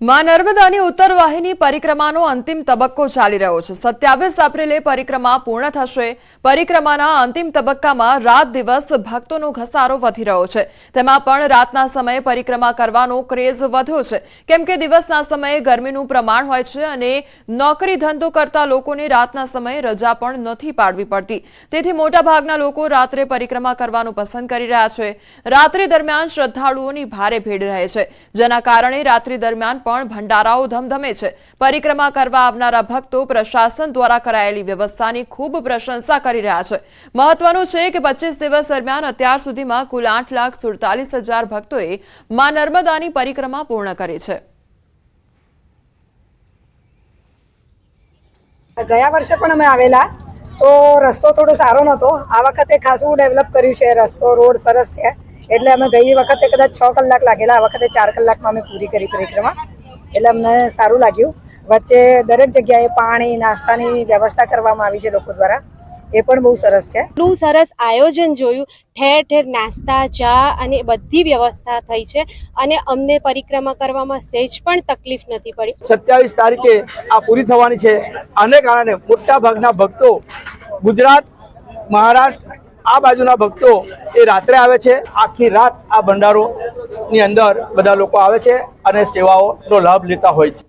માં નર્મદાની ઉત્તર વાહિની પરિક્રમાનો અંતિમ તબક્કો ચાલી રહ્યો છે। 27 એપ્રિલે પરિક્રમા પૂર્ણ થશે। પરિક્રમાના અંતિમ તબક્કામાં રાત દિવસ ભક્તોનો ઘસારો વધી રહ્યો છે। તેમાં પણ રાતના સમયે પરિક્રમા કરવાનો ક્રેઝ વધ્યો છે, કેમ કે દિવસના સમયે ગરમીનું પ્રમાણ હોય છે અને નોકરી ધંધો કરતા લોકોને રાતના સમયે રજા પણ નથી પાડવી પડતી। તેથી મોટાભાગના લોકો રાત્રે પરિક્રમા કરવાનું પસંદ કરી રહ્યા છે। રાત્રિ દરમિયાન શ્રદ્ધાળુઓની ભારે ભીડ રહે છે, જેના કારણે રાત્રિ દરમિયાન ભंडाराओ धमधमे छे। परिक्रमा करवा आवनारा भक्तो प्रशासन द्वारा करायेली व्यवस्थानी खूब प्रशंसा करी रह्या छे। महत्वनुं छे के 25 दिवस दरमियान अत्यार सुधीमां कुल 8,47,000 भक्तोए मां नर्मदानी परिक्रमा पूर्ण करी छे। गया वर्षे पण अमे आवेला तो रस्तो थोड़ो सारो नतो। आ वखते खासुं डेवलप कर्युं छे। रस्तो रोड सरस छे એટલે અમે ગઈ વખતે કદાચ 6 કલાક લાગેલા, આ વખતે 4 કલાકમાં અમે પૂરી કરી પરિક્રમા। એટલે અમને સારું લાગ્યું। વચ્ચે દરેક જગ્યાએ પાણી નાસ્તાની વ્યવસ્થા કરવામાં આવી છે લોકો દ્વારા, એ પણ બહુ સરસ છે। એટલું સરસ આયોજન જોયું, ઠેર ઠેર નાસ્તા ચા અને બધી વ્યવસ્થા થઈ છે અને અમને પરિક્રમા કરવામાં સહેજ પણ તકલીફ નથી પડી। 27 તારીખે આ પૂરી થવાની છે। આને કારણે મોટા ભાગના ભક્તો ગુજરાત મહારાષ્ટ્ર આ બાજુના ભક્તો એ રાત્રે આવે છે। આખી રાત આ ભંડારો ની અંદર બધા લોકો આવે છે અને સેવાઓનો લાભ લેતા હોય છે।